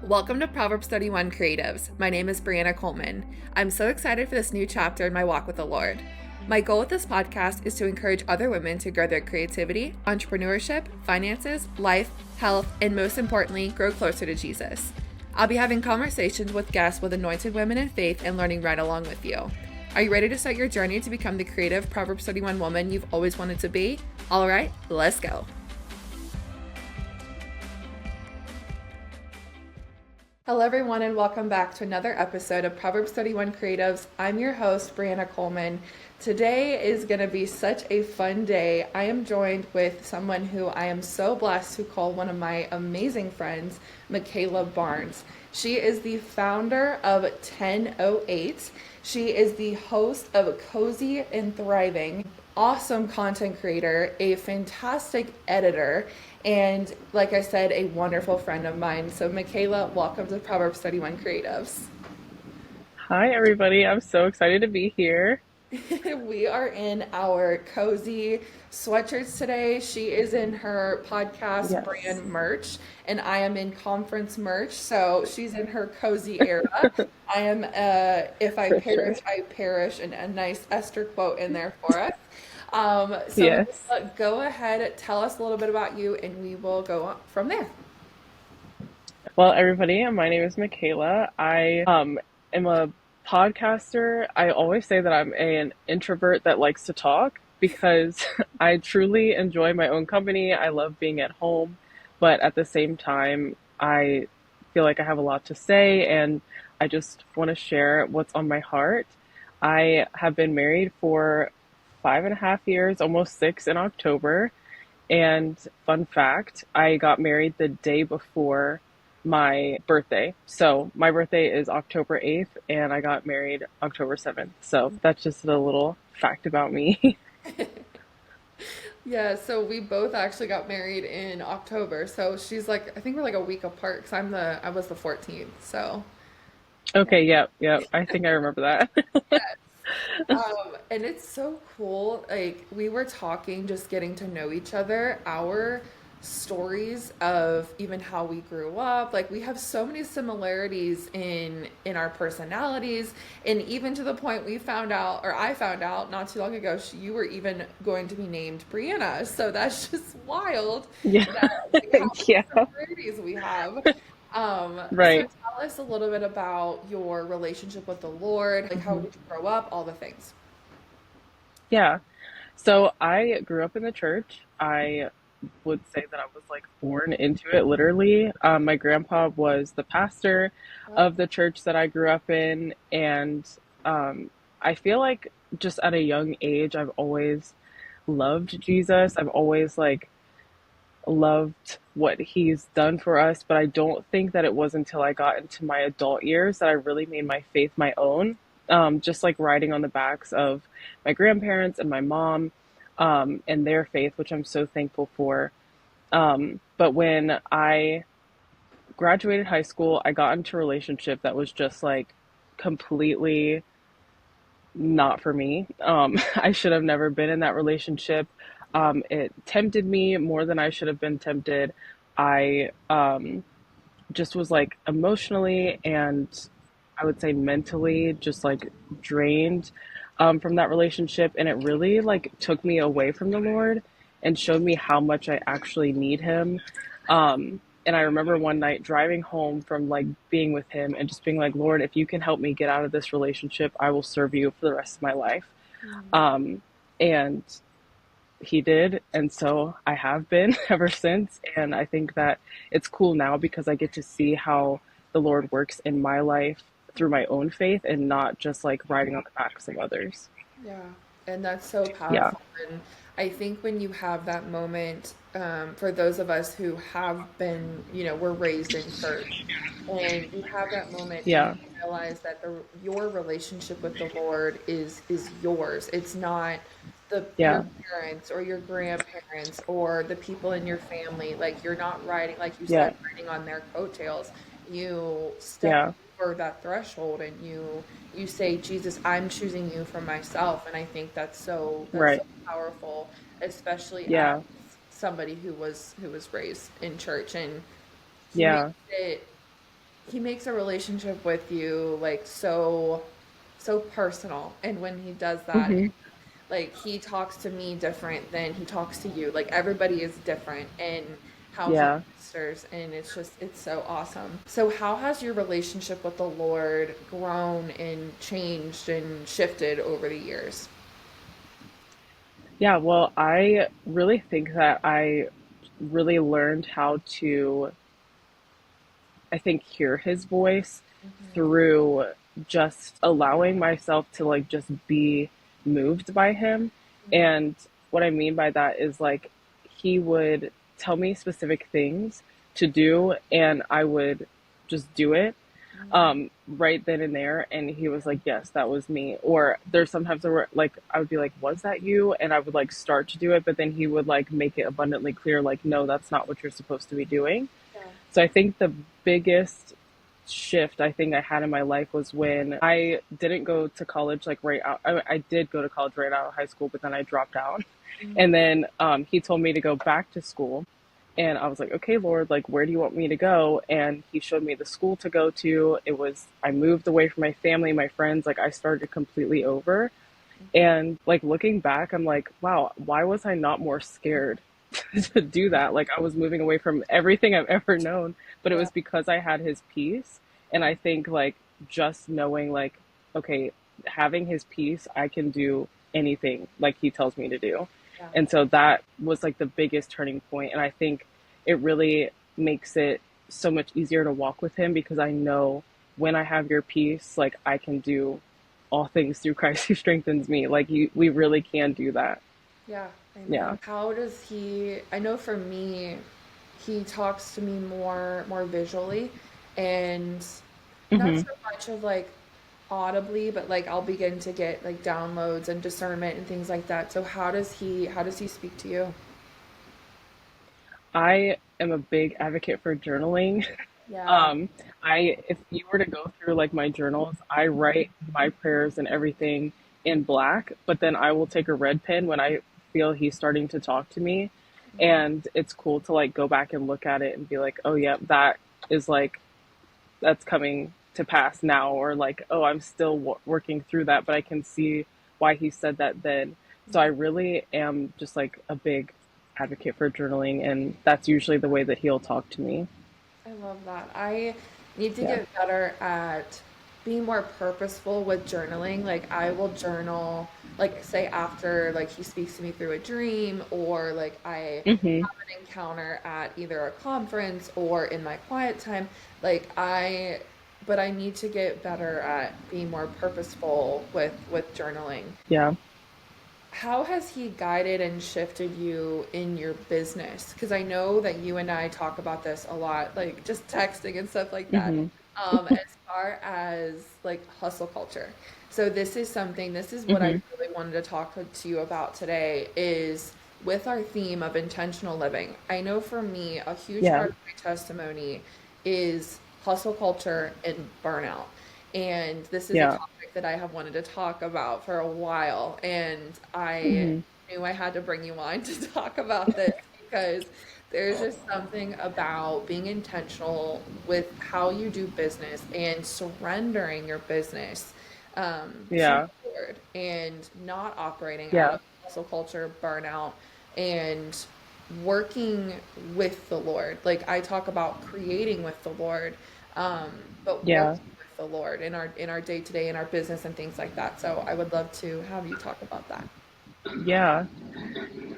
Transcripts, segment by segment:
Welcome to Proverbs 31 Creatives. My name is Brianna Coleman. I'm so excited for this new chapter in my walk with the Lord. My goal with this podcast is to encourage other women to grow their creativity, entrepreneurship, finances, life, health, and most importantly, grow closer to Jesus. I'll be having conversations with guests with anointed women in faith and learning right along with you. Are you ready to start your journey to become the creative Proverbs 31 woman you've always wanted to be? All right, let's go. Hello, everyone, and welcome back to another episode of Proverbs 31 Creatives. I'm your host, Brianna Coleman. Today is going to be such a fun day. I am joined with someone who I am so blessed to call one of my amazing friends, Mikayla Barnes. She is the founder of 1008. She is the host of Cozy and Thriving, awesome content creator, a fantastic editor, and like I said, a wonderful friend of mine. So Mikayla, welcome to Proverbs 31 Creatives. Hi, everybody. I'm so excited to be here. We are in our cozy sweatshirts today. She is in her podcast Yes. brand merch, and I am in conference merch. So she's in her cozy era. I am, if I For perish, sure. I perish, and a nice Esther quote in there for us. So Yes. Mikayla, go ahead, tell us a little bit about you, and we will go on from there. Well, everybody, my name is Michaela. I am a podcaster. I always say that I'm an introvert that likes to talk because I truly enjoy my own company. I love being at home, but at the same time, I feel like I have a lot to say and I just want to share what's on my heart. I have been married for 5.5 years, almost six in October. And fun fact, I got married the day before my birthday. So my birthday is October 8th and I got married October 7th. So that's just a little fact about me. Yeah, so we both actually got married in October. So she's like, I think we're like a week apart because I was the 14th. So yeah. Okay, yep, yep. I think I remember that. And it's so cool. Like we were talking, just getting to know each other, our stories of even how we grew up. Like we have so many similarities in our personalities, and even to the point we found out, or I found out not too long ago, you were even going to be named Brianna. So that's just wild Yeah. that like how many Yeah. similarities we have. So Right. tell us a little bit about your relationship with the Lord. Like, how Mhm. did you grow up? All the things. Yeah. So I grew up in the church. I would say that I was like born into it, literally. My grandpa was the pastor Wow. of the church that I grew up in, and I feel like just at a young age, I've always loved Jesus. I've always like loved what he's done for us, but I don't think that it was until I got into my adult years that I really made my faith my own. Just like riding on the backs of my grandparents and my mom, and their faith, which I'm so thankful for. But when I graduated high school, I got into a relationship that was just like completely not for me. I should have never been in that relationship. It tempted me more than I should have been tempted. I just was like emotionally and I would say mentally just like drained from that relationship. And it really like took me away from the Lord and showed me how much I actually need Him. And I remember one night driving home from like being with Him and just being like, Lord, if you can help me get out of this relationship, I will serve you for the rest of my life. Mm. Um, and He did. And so I have been ever since. And I think that it's cool now because I get to see how the Lord works in my life through my own faith and not just like riding on the backs of others. Yeah, and that's so Yeah. powerful. And I think when you have that moment, for those of us who have been, we're raised in church, and you have that moment and you Yeah. realize that your relationship with the Lord is yours. It's not your Yeah. parents or your grandparents or the people in your family. Like you're not riding, like you said, Yeah. riding on their coattails. You step Yeah. over that threshold and you say, Jesus, I'm choosing you for myself. And I think that's so Right. powerful, especially as Yeah. somebody who was raised in church. And he makes Yeah. it he makes a relationship with you like so personal, and when he does that, Hmm. like he talks to me different than he talks to you. Like everybody is different in how he Yeah. ministers, and it's so awesome. So how has your relationship with the Lord grown and changed and shifted over the years? Yeah, well, I really think that I really learned how to, I think, hear his voice Hmm. through just allowing myself to like just be moved by him. And what I mean by that is like he would tell me specific things to do and I would just do it Hmm. right then and there. And he was like, yes, that was me. Or there's sometimes where like I would be like, was that you? And I would like start to do it, but then he would like make it abundantly clear, like, no, that's not what you're supposed to be doing. Yeah. So I think the biggest shift I think I had in my life was when I didn't go to college like right out. I did go to college right out of high school, but then I dropped out. And Hmm. then he told me to go back to school. And I was like, okay, Lord, like, where do you want me to go? And he showed me the school to go to. I moved away from my family, my friends. Like, I started completely over. And like, looking back, I'm like, wow, why was I not more scared to do that? Like, I was moving away from everything I've ever known, but it Yeah. was because I had his peace. And I think, like, just knowing, like, okay, having his peace, I can do anything like he tells me to do. Yeah. And so that was like the biggest turning point. And I think it really makes it so much easier to walk with him because I know when I have your peace, like I can do all things through Christ who strengthens me. Like we really can do that. Yeah. Yeah. Amen. How does he, I know for me, he talks to me more visually, and not Hmm. so much of like audibly, but like I'll begin to get like downloads and discernment and things like that. So how does he speak to you? I am a big advocate for journaling. Yeah. Um, if you were to go through like my journals, I write my prayers and everything in black, but then I will take a red pen when I feel he's starting to talk to me. Mhm. And it's cool to like go back and look at it and be like, oh, yeah, that is like, that's coming to pass now. Or like, oh, I'm still working through that, but I can see why he said that then. So I Mhm. really am just like a big advocate for journaling. And that's usually the way that he'll talk to me. I love that. I need to Yeah. get better at being more purposeful with journaling. Like I will journal, like say after like he speaks to me through a dream, or like I Hmm. have an encounter at either a conference or in my quiet time. Like I but I need to get better at being more purposeful with journaling. Yeah. How has he guided and shifted you in your business? Because I know that you and I talk about this a lot, like just texting and stuff like that. Hmm. As far as like hustle culture. So this is what I Hmm. really wanted to talk to you about today is with our theme of intentional living. I know for me, a huge Yeah. part of my testimony is hustle culture and burnout. And this is a Yeah. topic that I have wanted to talk about for a while. And I Hmm. knew I had to bring you on to talk about this because there's just something about being intentional with how you do business and surrendering your business to the Yeah. Lord and not operating out Yeah. of hustle culture, burnout, and working with the Lord. Like I talk about creating with the Lord, but Yeah. working with the Lord in our day to day in our business and things like that. So I would love to have you talk about that. Yeah.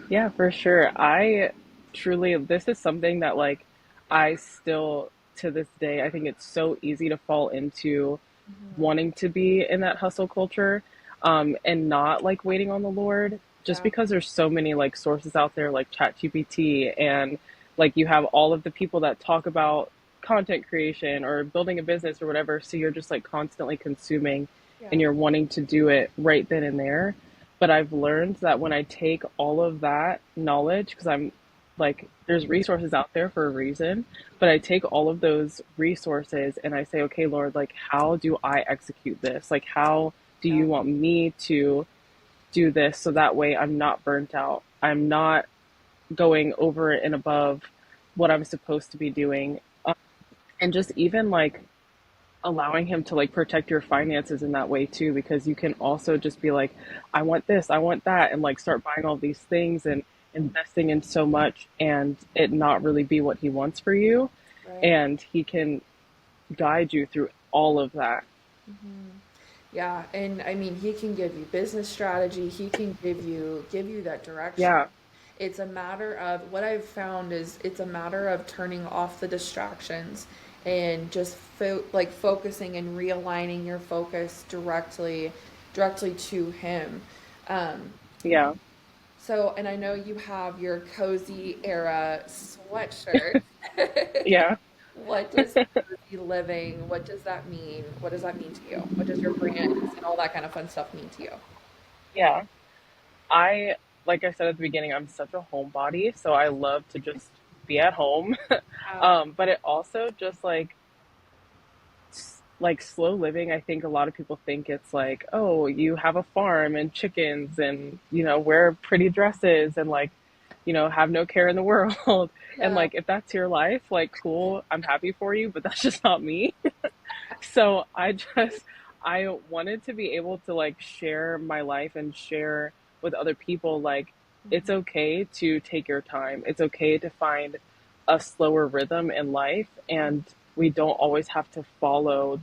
Yeah, for sure. I truly, this is something that like I still to this day, I think it's so easy to fall into Mhm. wanting to be in that hustle culture, and not like waiting on the Lord just Yeah. because there's so many like sources out there like ChatGPT and like you have all of the people that talk about content creation or building a business or whatever. So you're just like constantly consuming and Yeah. you're wanting to do it right then and there. But I've learned that when I take all of that knowledge, because I'm like, there's resources out there for a reason, but I take all of those resources and I say, okay, Lord, like, how do I execute this? Like, how do Yeah. you want me to do this so that way I'm not burnt out? I'm not going over and above what I'm supposed to be doing. And just even like allowing him to like protect your finances in that way too, because you can also just be like, I want this, I want that, and like start buying all these things and investing in so much and it not really be what he wants for you. Right. And he can guide you through all of that. Yeah, and I mean, he can give you business strategy. He can give you that direction. Yeah. It's a matter of what I've found is it's a matter of turning off the distractions and just focusing and realigning your focus directly to him. Um, Yeah. so, and I know you have your cozy era sweatshirt. Yeah. What does cozy living, what does that mean? What does that mean to you? What does your brands and all that kind of fun stuff mean to you? Yeah. I, like I said at the beginning, I'm such a homebody, so I love to just be at home. Yeah. But it also just like slow living. I think a lot of people think it's like, oh, you have a farm and chickens and, wear pretty dresses and like, have no care in the world. And Yeah. like, if that's your life, like, cool, I'm happy for you, but that's just not me. So I wanted to be able to like share my life and share with other people, like, it's Mhm. okay to take your time. It's okay to find a slower rhythm in life. And we don't always have to follow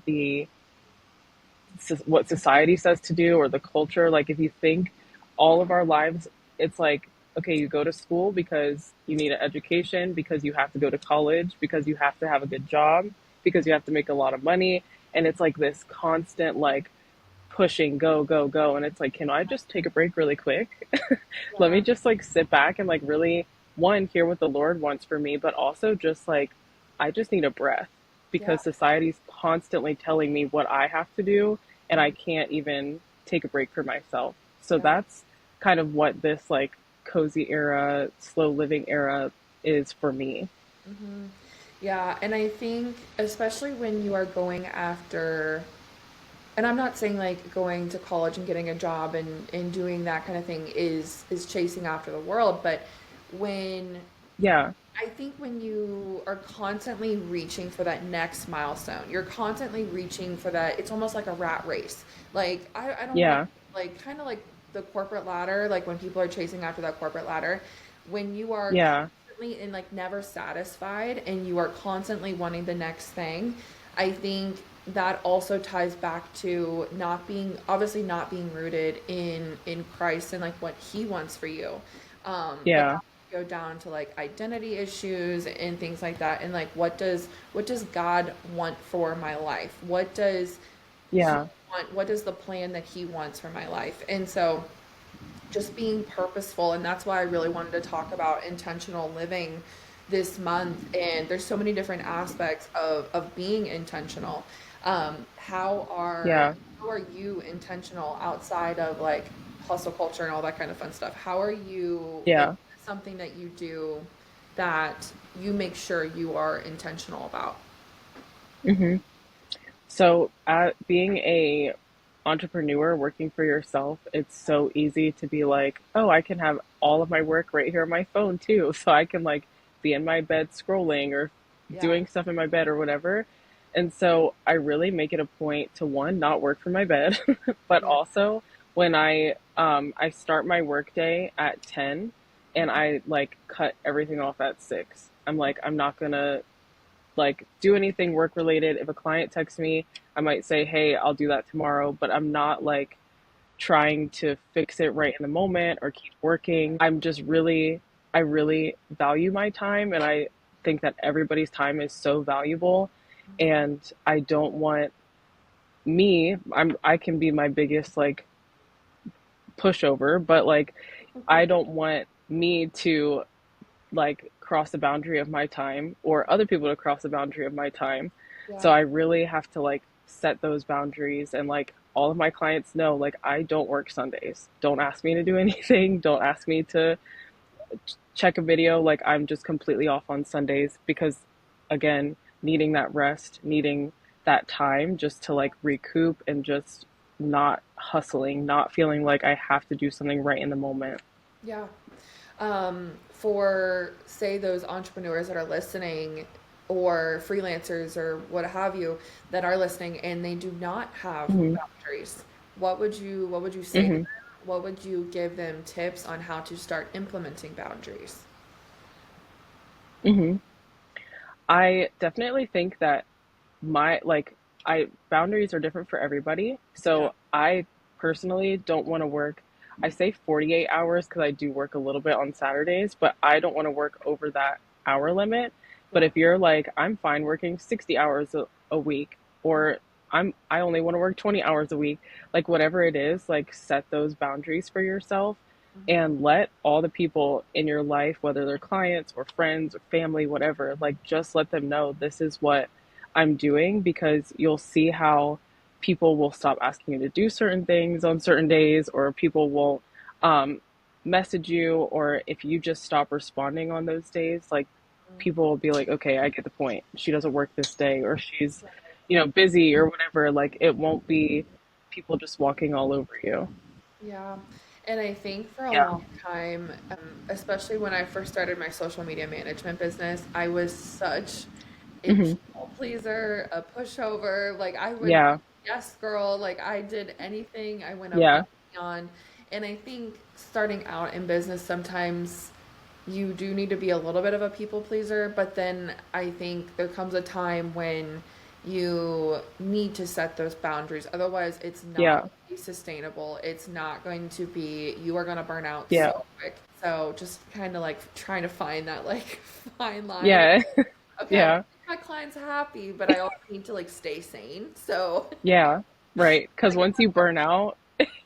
what society says to do or the culture. Like, if you think all of our lives, it's like, okay, you go to school because you need an education, because you have to go to college, because you have to have a good job, because you have to make a lot of money. And it's like this constant, like, pushing, go, go, go. And it's like, can I just take a break really quick? Let me Yeah. just like sit back and like really, one, hear what the Lord wants for me, but also just like, I just need a breath Yeah. because society's constantly telling me what I have to do and I can't even take a break for myself. So Yeah. that's kind of what this like cozy era, slow living era is for me. hmm Yeah, and I think especially when you are going after, and I'm not saying like going to college and getting a job and doing that kind of thing is chasing after the world, but when Yeah. I think when you are constantly reaching for that next milestone, you're constantly reaching for that. It's almost like a rat race. Like I don't want to Yeah. like kind of like the corporate ladder, like when people are chasing after that corporate ladder, when you are Yeah. constantly and like never satisfied and you are constantly wanting the next thing, I think that also ties back to not being obviously not being rooted in Christ and like what he wants for you. But Yeah. go down to like identity issues and things like that and like what does God want for my life? What does he Yeah. want? What is the plan that he wants for my life? And so just being purposeful, and that's why I really wanted to talk about intentional living this month. And there's so many different aspects of being intentional. How are Yeah. how are you intentional outside of like hustle culture and all that kind of fun stuff? How are you like Yeah. something that you do that you make sure you are intentional about? Hmm. So, being a entrepreneur working for yourself, it's so easy to be like, oh, I can have all of my work right here on my phone too. So I can like be in my bed scrolling or Yeah. doing stuff in my bed or whatever. And so I really make it a point to one, not work from my bed, but Yeah. also when I start my work day at 10 and I like cut everything off at 6. I'm like, I'm not gonna like do anything work related. If a client texts me, I might say, "Hey, I'll do that tomorrow," but I'm not like trying to fix it right in the moment or keep working. I really value my time and I think that everybody's time is so valuable and I don't want I can be my biggest like pushover, but like I don't want me to like cross the boundary of my time or other people to cross the boundary of my time. So Yeah. I really have to like set those boundaries and like all of my clients know like I don't work Sundays. Don't ask me to do anything. Don't ask me to check a video. Like I'm just completely off on Sundays because again, needing that rest, needing that time just to like recoup and just not hustling, not feeling like I have to do something right in the moment. Yeah. For say those entrepreneurs that are listening, or freelancers or what have you that are listening and they do not have Hmm. boundaries, what would you say to Hmm. them? What would you give them tips on how to start implementing boundaries? Hmm. I definitely think that my like I boundaries are different for everybody. Yeah. So I personally don't want to work. I say 48 hours because I do work a little bit on Saturdays, but I don't want to work over that hour limit. But Yeah. if you're like, I'm fine working 60 hours a week, or I only want to work 20 hours a week, like whatever it is, like set those boundaries for yourself Mhm. and let all the people in your life, whether they're clients or friends or family, whatever, like just let them know this is what I'm doing, because you'll see how people will stop asking you to do certain things on certain days, or people will um, message you, or if you just stop responding on those days, like people will be like, okay, I get the point. She doesn't work this day, or she's, busy or whatever. Like it won't be people just walking all over you. Yeah. And I think for a Yeah. long time, especially when I first started my social media management business, I was such a Hmm. people pleaser, a pushover. Like I would, Yeah. yes, girl, like I did anything, I went above Yeah. and beyond. And I think starting out in business, sometimes you do need to be a little bit of a people pleaser, but then I think there comes a time when you need to set those boundaries. Otherwise, it's not Yeah. going to be sustainable. It's not going to be, you are going to burn out Yeah. so quick. So just kind of like trying to find that like fine line. Yeah. Okay, I want Yeah. to make my clients happy, but I also need to like stay sane. So Yeah, right. Because like, once you burn out,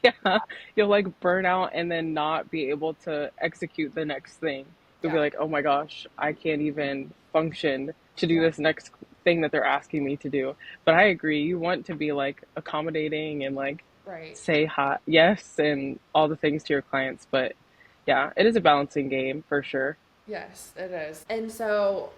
yeah, you'll like burn out and then not be able to execute the next thing. You'll be yeah, like, oh my gosh, I can't even function to do yeah, this next thing that they're asking me to do. But I agree, you want to be like accommodating and like right. say hi, yes, and all the things to your clients. But yeah, it is a balancing game for sure. Yes, it is. And so,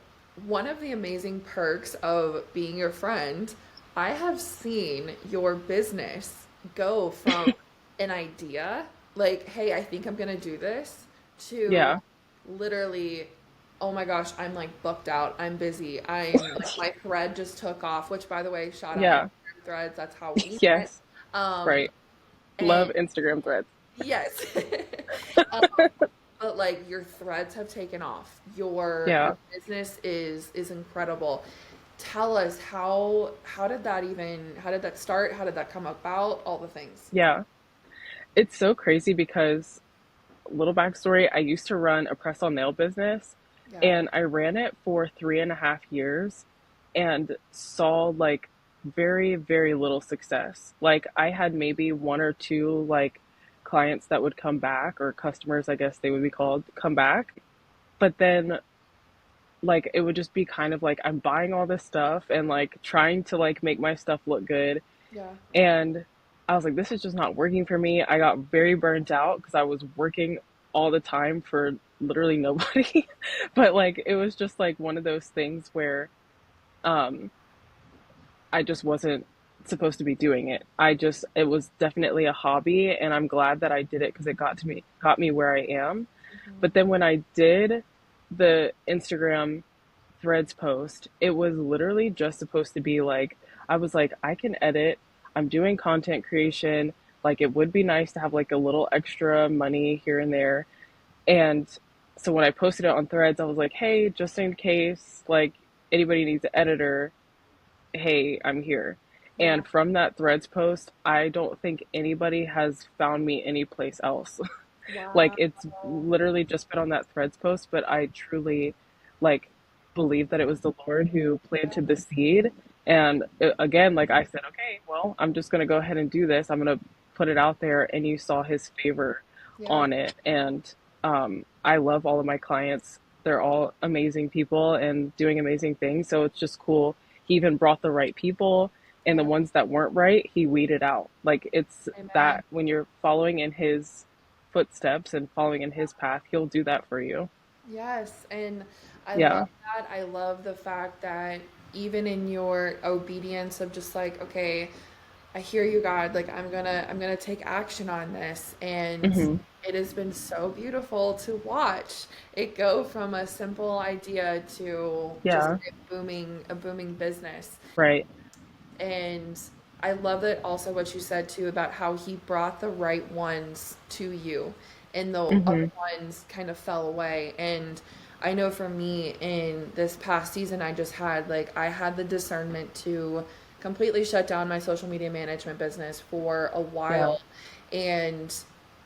one of the amazing perks of being your friend, I have seen your business go from an idea, like, hey, I think I'm gonna do this, to Yeah, literally, oh my gosh, I'm like booked out. I'm busy. I'm like, my thread just took off, which by the way, shout out yeah, Instagram threads. That's how we met. yes, Um, right. and Love Instagram threads. yes. Um, but like your threads have taken off. Your Yeah, business is incredible. Tell us how did that even how did that start? How did that come about? All the things. yeah. It's so crazy because, little backstory, I used to run a press on nail business, Yeah. and I ran it for 3.5 years and saw like very, very little success. Like I had maybe one or two like clients that would come back, or customers, I guess they would be called, come back. But then like it would just be kind of like I'm buying all this stuff and like trying to like make my stuff look good, Yeah. and I was like, this is just not working for me. I got very burnt out because I was working all the time for literally nobody. But like, it was just like one of those things where um, I just wasn't supposed to be doing it. It was definitely a hobby, and I'm glad that I did it because it got me where I am. Mhm. But then when I did the Instagram threads post, it was literally just supposed to be like, I was like, I can edit, I'm doing content creation, like it would be nice to have like a little extra money here and there. And so when I posted it on threads, I was like, hey, just in case like anybody needs an editor, hey, I'm here. Yeah. And from that threads post, I don't think anybody has found me anyplace else. Like Wow. it's literally just been on that threads post, but I truly like believe that it was the Lord who planted the seed. And again, like I said, okay, well, I'm just going to go ahead and do this. I'm going to put it out there, and you saw his favor Yeah. on it. And I love all of my clients. They're all amazing people and doing amazing things. So it's just cool. He even brought the right people, and the Yeah. ones that weren't right, he weeded out. Like it's Amen. that when you're following in his footsteps and following in his path, he'll do that for you. Yes, and I love Yeah. that. I love the fact that even in your obedience of just like, okay, I hear you, God. Like I'm gonna take action on this, and Hmm. it has been so beautiful to watch it go from a simple idea to just Yeah. a booming business. Right. And I love that also what you said too about how he brought the right ones to you and the other Hmm. ones kind of fell away. And I know for me in this past season, I had the discernment to completely shut down my social media management business for a Yeah. while. And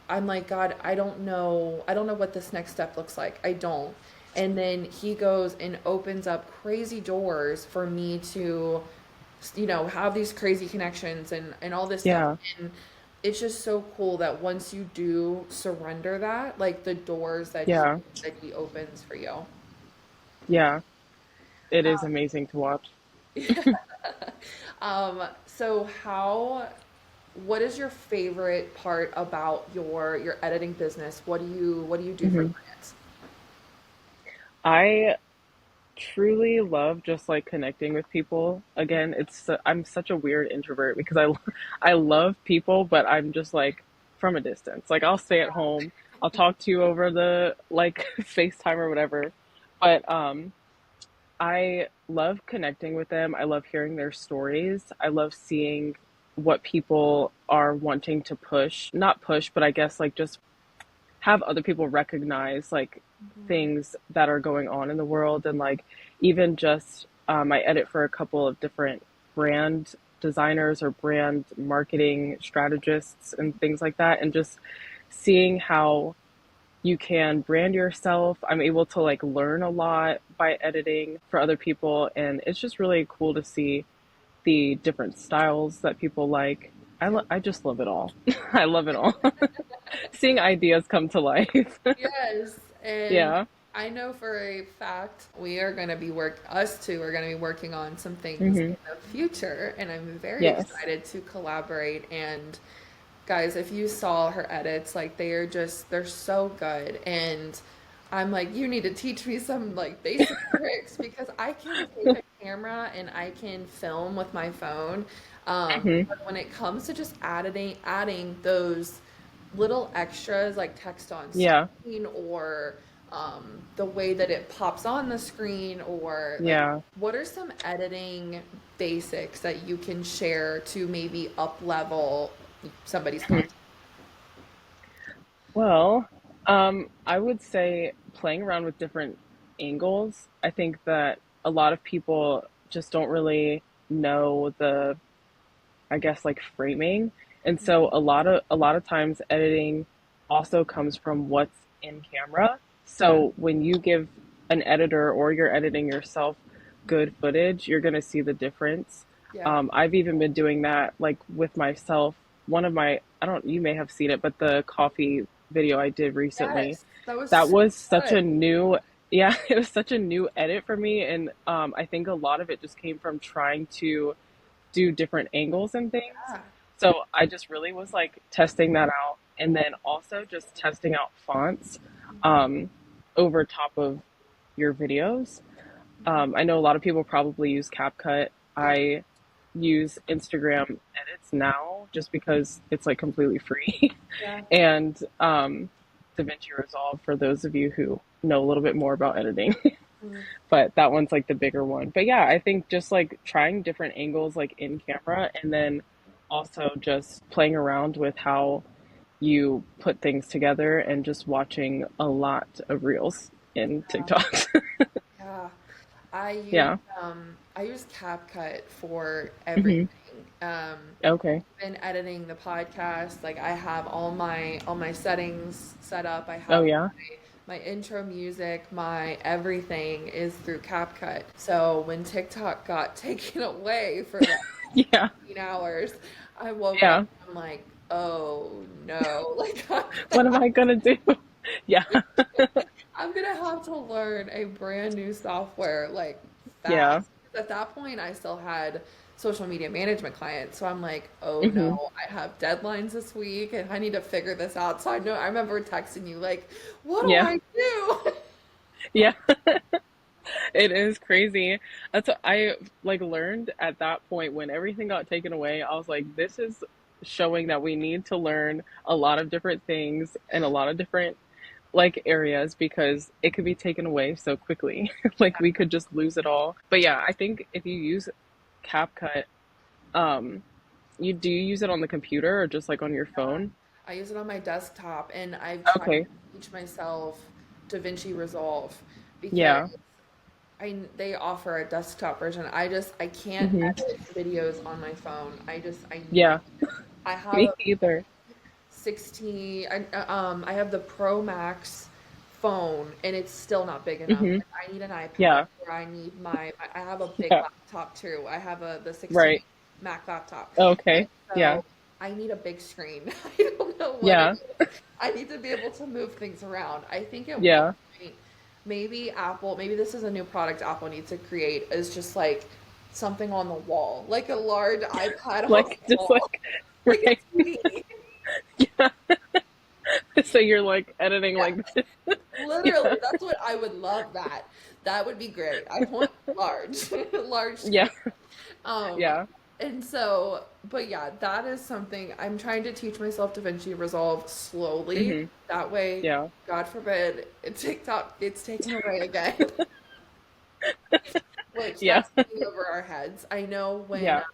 I'm like, God, I don't know what this next step looks like. I don't. And then he goes and opens up crazy doors for me to have these crazy connections and all this stuff. Yeah. And it's just so cool that once you do surrender that, like the doors that he Yeah. that he opens for you. Yeah. It is amazing to watch. So what is your favorite part about your editing business? What do you do for Hmm. clients? I truly love just like connecting with people. Again, I'm such a weird introvert because I love people, but I'm just like from a distance. Like I'll stay at home, I'll talk to you over the like FaceTime or whatever. But I love connecting with them. I love hearing their stories. I love seeing what people are wanting to push, not push, but I guess like just have other people recognize like Mhm. things that are going on in the world, and like even just I edit for a couple of different brand designers or brand marketing strategists and things like that, and just seeing how you can brand yourself. I'm able to like learn a lot by editing for other people, and it's just really cool to see the different styles that people like. Yeah. I just love it all. I love it all. Seeing ideas come to life. Yes, and Yeah. I know for a fact us two are going to be working on some things Hmm. in the future, and I'm very Yes. excited to collaborate. And guys, if you saw her edits, like they're so good. And I'm like, you need to teach me some like basic tricks because I can take a camera and I can film with my phone. Hmm. But when it comes to just adding those little extras like text on Yeah. screen or the way that it pops on the screen or like Yeah. what are some editing basics that you can share to maybe up level somebody's content? Well, I would say playing around with different angles. I think that a lot of people just don't really know I guess like framing. And so a lot of times editing also comes from what's in camera. Yeah, So when you give an editor or you're editing yourself good footage, you're going to see the difference. yeah. I've even been doing that like with myself. One of my, I don't, you may have seen it, but the coffee video I did recently, Yes, that was that so was such good. a new, yeah, it was such a new edit for me. And I think a lot of it just came from trying to do different angles and things. Yeah. So I just really was like testing that out, and then also just testing out fonts um, over top of your videos. I know a lot of people probably use CapCut. Yeah. I use Instagram edits now just because it's like completely free. Yeah. And DaVinci Resolve for those of you who know a little bit more about editing. Mhm. But that one's like the bigger one. But yeah, I think just like trying different angles like in camera, and then also just playing around with how you put things together and just watching a lot of reels in TikToks. Yeah. I use Yeah. I use CapCut for everything. Hmm. Um, Okay. been editing the podcast. Like I have all my settings set up. I Oh have yeah. my intro music, my everything is through CapCut. So when TikTok got taken away for like Yeah. 15 hours, I woke up Yeah. and I'm like, oh no, like What am I gonna do? Yeah. I'm gonna have to learn a brand new software like Yeah. fast. Because at that point, I still had social media management clients. So I'm like, oh no, Hmm. I have deadlines this week and I need to figure this out. So I remember texting you like, what do Yeah. I do? Yeah. It is crazy. That's what I like learned at that point when everything got taken away. I was like, this is showing that we need to learn a lot of different things in a lot of different like areas because it could be taken away so quickly. Like we could just lose it all. But yeah, I think if you use CapCut, um, you use it on the computer or just like on your phone? I use it on my desktop, and I've tried Okay. to teach myself DaVinci Resolve because Yeah. they offer a desktop version. I can't Hmm. edit videos on my phone. I need Yeah. I have Me a either. 16. I have the Pro Max phone, and it's still not big enough. Hmm. Like, I need an iPad, Yeah. or I need I have a big Yeah. laptop too. I have the 16 Right. Mac laptop. And Okay. Yeah. so I need a big screen. I don't know what it Yeah. is. I need to be able to move things around. I think at one Yeah. point, maybe this is a new product Apple needs to create, is just like something on the wall, like a large iPad on Like the just wall, like like right. a TV. Yeah. So you're like editing Yeah, like this. literally, Yeah. that's what I would love that. That would be great. I want large, large Yeah. screen. Um, Yeah. and so, but yeah, that is something I'm trying to teach myself DaVinci Resolve slowly. Hmm. That way, Yeah. God forbid, TikTok gets taken away again, which Yeah. that's hanging over our heads. I know Yeah.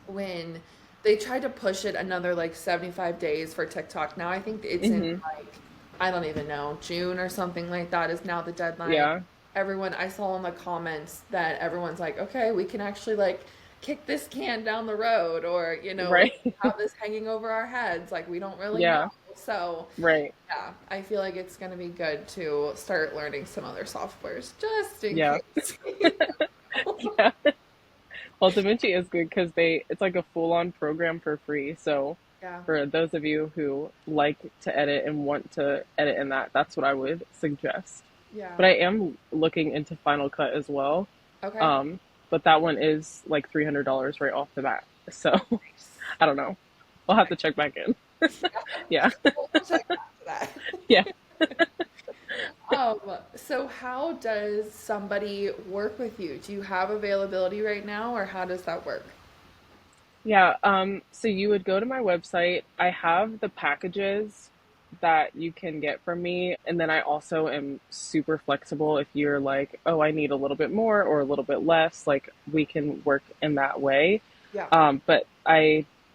when they tried to push it another like 75 days for TikTok. Now I think it's in Hmm. like, I don't even know, June or something like that is now the deadline. Yeah. Everyone, I saw in the comments that everyone's like, okay, we can actually like kick this can down the road, or, Right. have this hanging over our heads. Like, we don't really know. Yeah. So, Right. yeah, I feel like it's going to be good to start learning some other softwares just in Yeah. case. Yeah. Well, DaVinci is good because it's like a full-on program for free. So Yeah. for those of you who like to edit and want to edit in that, that's what I would suggest. Yeah. But I am looking into Final Cut as well. Okay. Um, but that one is like $300 right off the bat. So Nice. I don't know. I'll have to check back in. Yeah. We'll check after that. Yeah. Um, so how does somebody work with you? Do you have availability right now, or how does that work? Yeah. So you would go to my website. I have the packages that you can get from me. And then I also am super flexible if you're like, oh, I need a little bit more or a little bit less, like we can work in that way. Yeah. But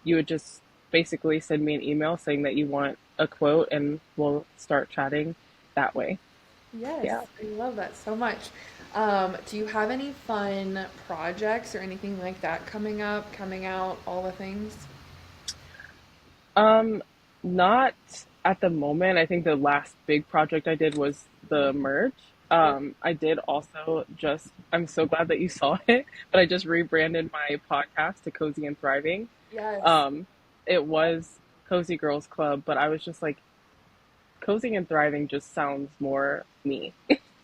you would just basically send me an email saying that you want a quote and we'll start chatting that way. Yes, Yeah. I love that so much. Do you have any fun projects or anything like that coming up, coming out, all the things? Um, Not at the moment. I think the last big project I did was the merch. Yeah. I did also I'm so glad that you saw it, but I just rebranded my podcast to Cozy and Thriving. Yes. Um, it was Cozy Girls Club, but I was just like, Cozy and Thriving just sounds more me.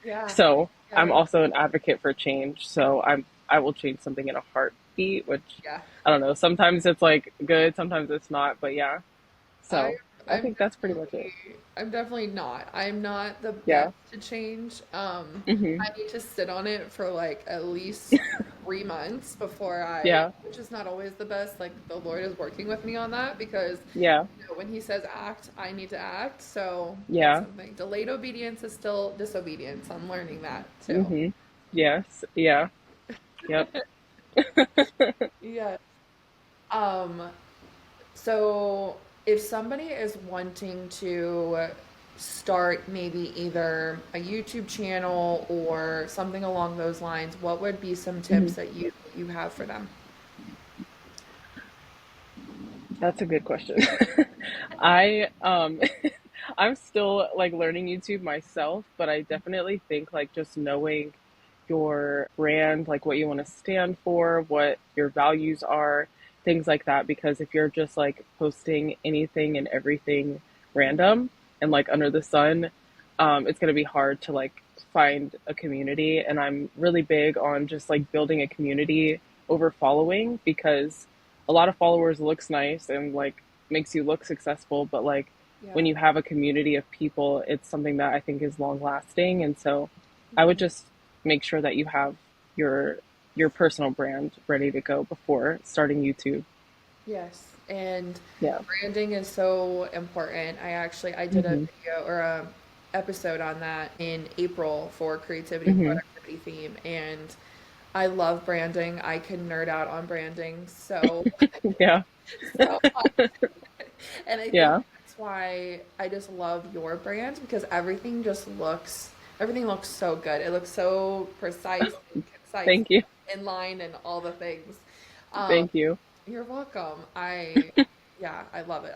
Yeah. So I'm Yeah. also an advocate for change. So I will change something in a heartbeat, which Yeah. I don't know. Sometimes it's like good, sometimes it's not, but yeah. I So I I'm think that's pretty much it. I'm definitely not. I'm not the best Yeah. to change. Hmm. I need to sit on it for like at least 3 months Yeah. which is not always the best. Like, the Lord is working with me on that because, Yeah. when He says act, I need to act. So that's Yeah. something. Delayed obedience is still disobedience. I'm learning that too. Hmm. Yes. Yeah. Yep. Yeah. Um, So, if somebody is wanting to start maybe either a YouTube channel or something along those lines, what would be some tips Hmm. that you have for them? That's a good question. I I'm still like learning YouTube myself, but I definitely think like just knowing your brand, like what you want to stand for, what your values are, things like that. Because if you're just like posting anything and everything random and like under the sun, it's going to be hard to like find a community. And I'm really big on just like building a community over following because a lot of followers looks nice and like makes you look successful, but like when Yeah. you have a community of people, it's something that I think is long lasting. And so I would Mhm. just make sure that you have your your personal brand ready to go before starting YouTube. Yes, and Yeah. branding is so important. I did a Hmm. video or a episode on that in April for creativity and Hmm. productivity theme, and I love branding. I can nerd out on branding Yeah. so much. And I think Yeah. that's why I just love your brand because everything looks so good. It looks so precise and concise, Thank you. in line and all the things. Um, Thank you. you're welcome. Yeah, I love it.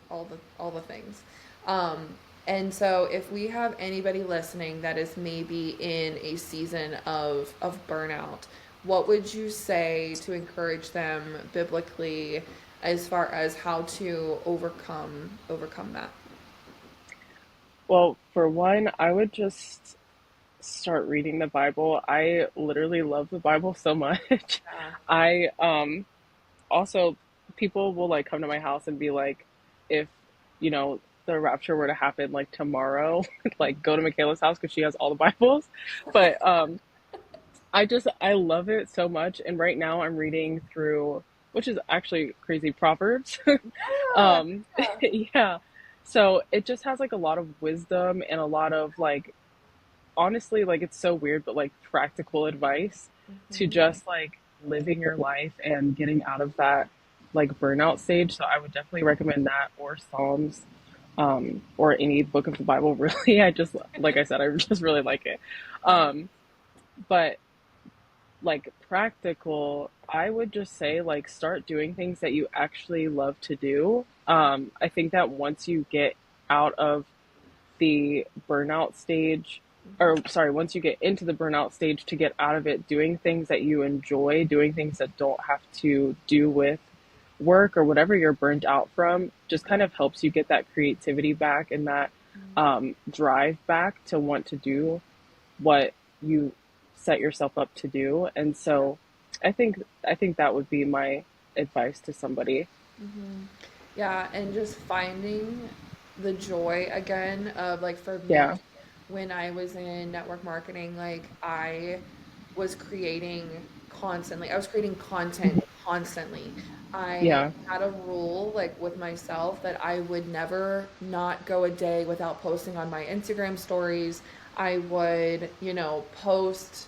All the things. Um, and so if we have anybody listening that is maybe in a season of burnout, what would you say to encourage them biblically as far as how to overcome that? Well, for one, I would just start reading the Bible. I literally love the Bible so much. Yeah. I also people will like come to my house and be like, if the rapture were to happen like tomorrow, like go to Michaela's house because she has all the Bibles. But I love it so much, and right now I'm reading through, which is actually crazy, Proverbs. Yeah. um yeah, so it just has like a lot of wisdom and a lot of like, honestly, like it's so weird, but like practical advice to Mhm. just like living your life and getting out of that like burnout stage. So I would definitely recommend that, or Psalms, or any book of the Bible, really. I just, like I said, I just really like it. Yeah. Um, but like practical, I would just say like start doing things that you actually love to do. I think that once you get out of the burnout stage, or Mhm. sorry, once you get into the burnout stage, to get out of it, doing things that you enjoy, doing things that don't have to do with work or whatever you're burnt out from, just kind of helps you get that creativity back and that Mhm. drive back to want to do what you set yourself up to do. And so I think that would be my advice to somebody. Mhm. Yeah, and just finding the joy again of like for me Yeah. when I was in network marketing, like I was creating constantly. I was creating content constantly. I Yeah. had a rule like with myself that I would never not go a day without posting on my Instagram stories. I would, post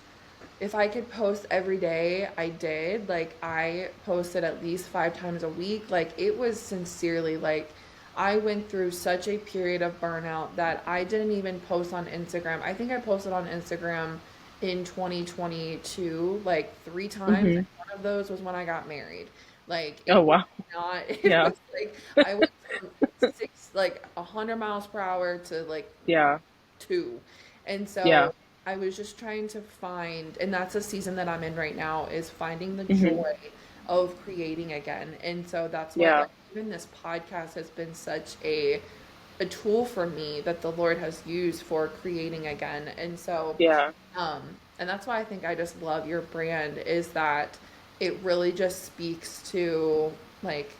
if I could post every day, I did. Like I posted at least 5 times a week. Like it was sincerely like I went through such a period of burnout that I didn't even post on Instagram. I think I posted on Instagram in 2022 like 3 times, Hmm. and one of those was when I got married. Like Oh it was wow. not it Yeah. was like I went from 100 miles per hour to like Yeah. two. And Yeah. so I was just trying to find, and that's a season that I'm in right now, is finding the Hmm. joy of creating again. And so that's what Yeah. like even this podcast has been such a tool for me that the Lord has used for creating again. And so Yeah. and that's why I think I just love your brand is that it really just speaks to like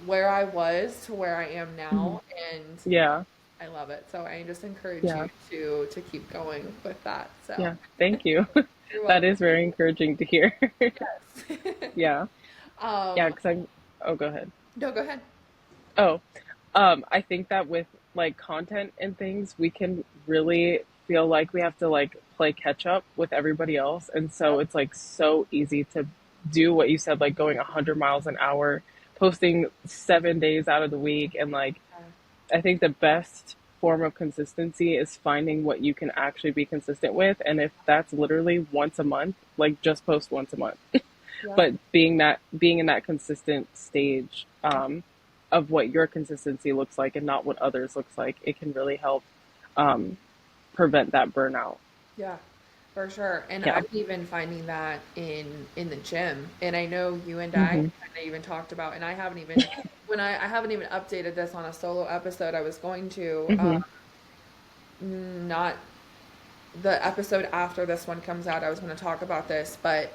where I was to where I am Hmm. now, and Yeah. I love it. So I just encourage Yeah. you to keep going with that. So Yeah. Thank you. you're That welcome. is very encouraging to hear. Yes. Yeah. Yeah, um, because I'm, oh, go ahead. no, go ahead. Oh, I think that with like content and things, we can really feel like we have to like play catch up with everybody else. And so Yep. it's like so easy to do what you said, like going 100 miles an hour, posting 7 days out of the week. And like, I think the best form of consistency is finding what you can actually be consistent with. And if that's literally once a month, like just post once a month. Yep. But being in that consistent stage, of what your consistency looks like and not what others looks like, it can really help um, prevent that burnout. Yeah, for sure. And Yeah. I'm even finding that in the gym. And I know you and I Hmm. kind of even talked about, and I haven't even I haven't even updated this on a solo episode. I was going to Hmm. not the episode after this one comes out. I was going to talk about this, but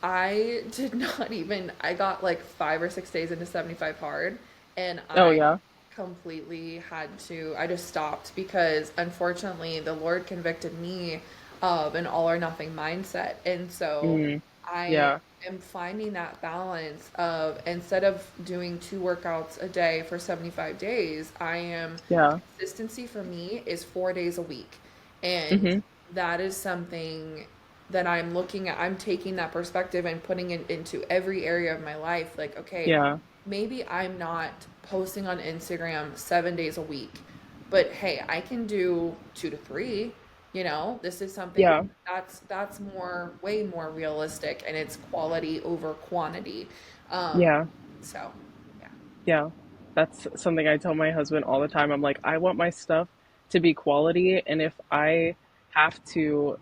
I did not even, I got like 5 or 6 days into 75 hard and Oh I yeah. completely had to, I just stopped because unfortunately the Lord convicted me of an all or nothing mindset. And so Mm, I yeah. am finding that balance of instead of doing 2 workouts a day for 75 days, Yeah. consistency for me is 4 days a week. And Hmm. that is something that I'm looking at. I'm taking that perspective and putting it into every area of my life. Like, okay, Yeah. maybe I'm not posting on Instagram 7 days a week, but hey, I can do 2 to 3. This is something Yeah. that's way more realistic, and it's quality over quantity. Um, Yeah. so yeah, Yeah. That's something I tell my husband all the time. I'm like, I want my stuff to be quality, and if I have to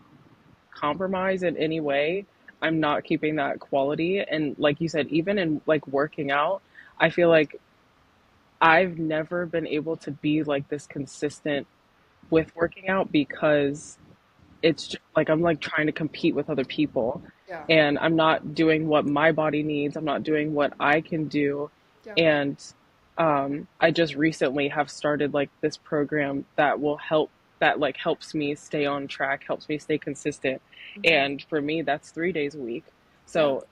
compromise in any way, I'm not keeping that quality. And like you said, even in like working out, I feel like I've never been able to be like this consistent with working out because it's just like I'm like trying to compete with other people, yeah, and I'm not doing what my body needs. I'm not doing what I can do. yeah. And I just recently have started like this program that will help, that like helps me stay on track, helps me stay consistent. Hmm. And for me, that's 3 days a week. Yeah, So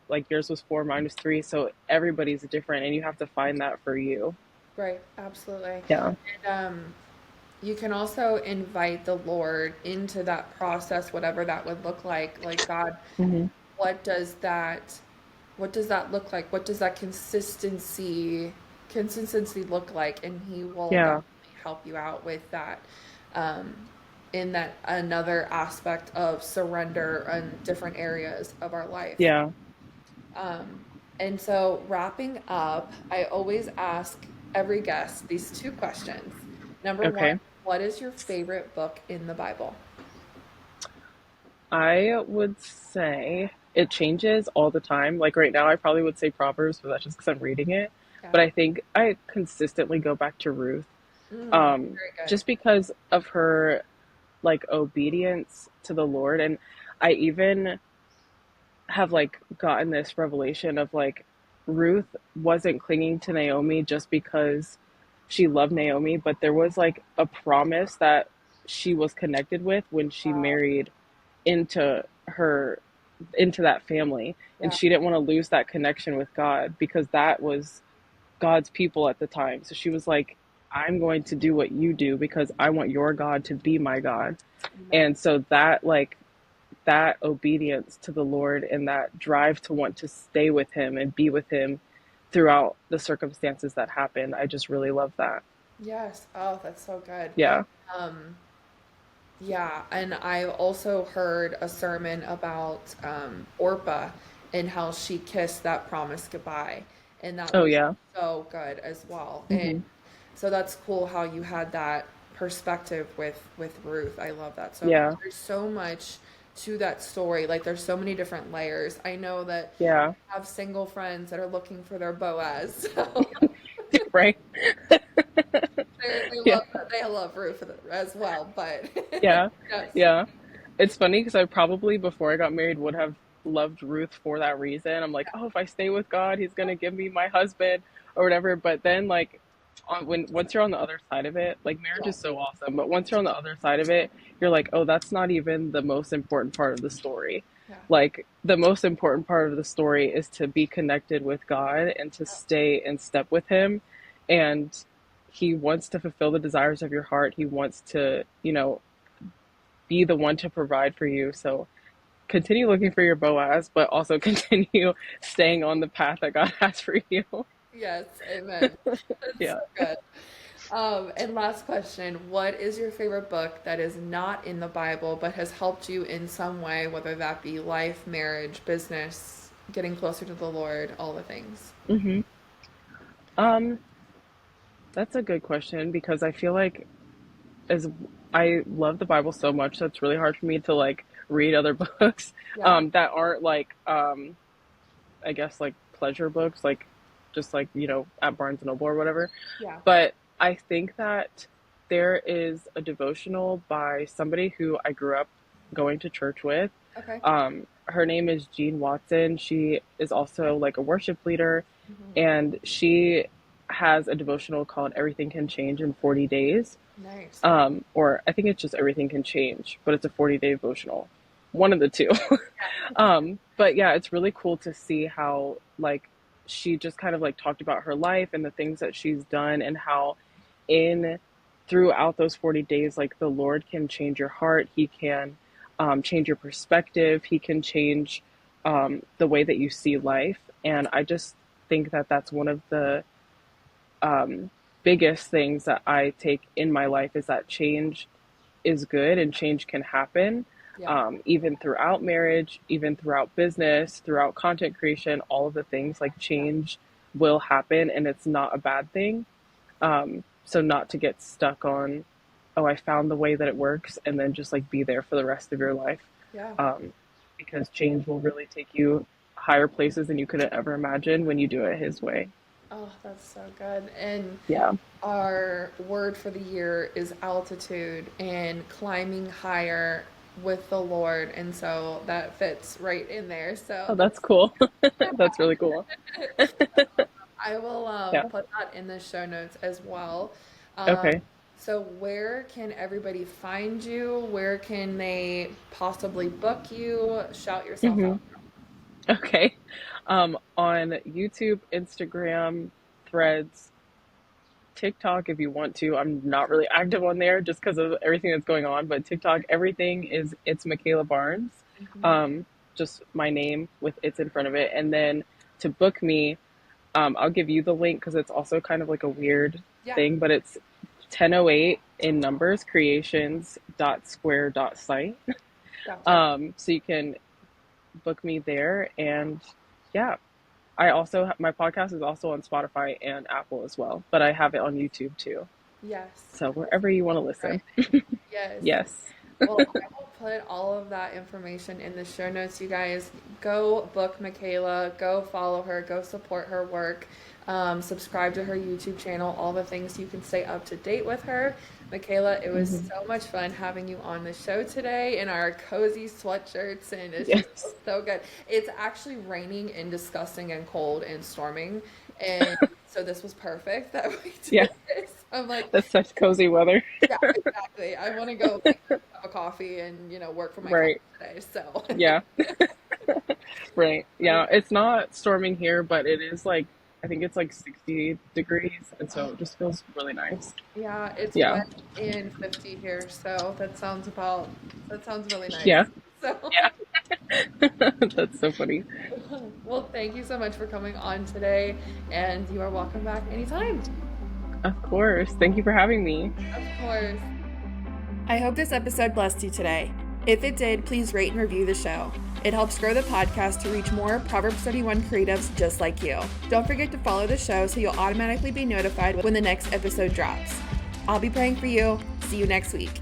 like yours was 4, mine was 3. So everybody's different, and you have to find that for you. right, absolutely. Yeah. And you can also invite the Lord into that process, whatever that would look like. Like, God, Hmm. what does that what does that look like? What does that consistency look like? And he will Yeah. definitely help you out with that. Um, in that another aspect of surrender in different areas of our life. Yeah. Um, and so, wrapping up, I always ask every guest these 2 questions. Number one, Okay. what is your favorite book in the Bible? I would say it changes all the time. Like right now, I probably would say Proverbs, but that's just because I'm reading it. Yeah. But I think I consistently go back to Ruth, Very good. just because of her like obedience to the Lord. And I even have like gotten this revelation of like Ruth wasn't clinging to Naomi just because she loved Naomi, but there was like a promise that she was connected with when she Wow. married into her, into that family, and Yeah. she didn't want to lose that connection with God because that was God's people at the time. So she was like, I'm going to do what you do because I want your God to be my God. Amen. And so that like that obedience to the Lord and that drive to want to stay with him and be with him throughout the circumstances that happen, I just really love that. Yes. Oh, that's so good. Yeah. Um, yeah, and I also heard a sermon about Orpah and how she kissed that promise goodbye, and that Oh was yeah. so good as well. And Hmm. so that's cool how you had that perspective with Ruth. I love that so much. Yeah. There's so much to that story. Like there's so many different layers. I know that Yeah. I have single friends that are looking for their Boaz. So Right. they Yeah. love they love Ruth as well, but Yeah. yes. Yeah. It's funny because I probably before I got married would have loved Ruth for that reason. I'm like, oh, if I stay with God, He's gonna give me my husband or whatever. But then like when once you're on the other side of it, like marriage Yeah. is so awesome, but once you're on the other side of it, you're like, oh, that's not even the most important part of the story. Yeah. Like the most important part of the story is to be connected with God and to Yeah. stay in step with Him. And He wants to fulfill the desires of your heart. He wants to, be the one to provide for you. So continue looking for your Boaz, but also continue staying on the path that God has for you. Yes, amen. That's so Yeah. good. And last question, what is your favorite book that is not in the Bible but has helped you in some way, whether that be life, marriage, business, getting closer to the Lord, all the things? Hmm. Um, that's a good question because I feel like as I love the Bible so much, so it's really hard for me to like read other books Yeah, that aren't like I guess like pleasure books, like just like at Barnes and Noble or whatever. yeah. But I think that there is a devotional by somebody who I grew up going to church with. Okay. Her name is Jean Watson. She is also like a worship leader, Hmm. and she has a devotional called Everything Can Change in 40 Days. Nice. Or I think it's just Everything Can Change, but it's a 40-day devotional. One of the two. But yeah, it's really cool to see how like she just kind of like talked about her life and the things that she's done, and how in throughout those 40 days, like the Lord can change your heart. He can change your perspective. He can change the way that you see life. And I just think that that's one of the biggest things that I take in my life, is that change is good and change can happen, Yeah. even throughout marriage, even throughout business, throughout content creation, all of the things, like change will happen and it's not a bad thing. So not to get stuck on, oh, I found the way that it works, and then just like be there for the rest of your life. Yeah. Because change will really take you higher places than you could ever imagine when you do it His way. Oh, that's so good. And Yeah. our word for the year is altitude and climbing higher with the Lord. And so that fits right in there. Oh, So that's cool. That's really cool. I will Yeah. put that in the show notes as well. Um, Okay. so where can everybody find you? Where can they possibly book you? Shout yourself hmm out. Okay. On YouTube, Instagram, Threads, TikTok if you want to. I'm not really active on there just because of everything that's going on, but TikTok, everything is it's Mikayla Barnes. Mhm. Um, just my name with it's in front of it. And then to book me, I'll give you the link because it's also kind of like a weird Yeah, thing, but it's 1008 in numbers creations dot square dot site. gotcha. So you can book me there. And yeah, I also my podcast is also on Spotify and Apple as well, but I have it on YouTube too. Yes. So wherever you want to Right. listen. Yes. Yes. Well, I will put all of that information in the show notes, you guys. Go book Mikayla, go follow her, go support her work, subscribe to her YouTube channel, all the things you can stay up to date with her. Mikayla, it was hmm so much fun having you on the show today in our cozy sweatshirts, and it's just Yes. so good. It's actually raining and disgusting and cold and storming, and so this was perfect that we Yeah. did this. I'm like, That's such cozy weather. yeah, exactly. I want to go make a cup of coffee and, work for my client Right. today. So, Yeah. Right. Yeah. It's not storming here, but it is like I think it's like 60 degrees, and so it just feels really nice. yeah, it's Yeah. wet and 50 here. So that sounds really nice. Yeah. So, Yeah. That's so funny. well, thank you so much for coming on today, and you are welcome back anytime. Of course. Thank you for having me. Of course. I hope this episode blessed you today. If it did, please rate and review the show. It helps grow the podcast to reach more Proverbs 31 creatives just like you. Don't forget to follow the show so you'll automatically be notified when the next episode drops. I'll be praying for you. See you next week.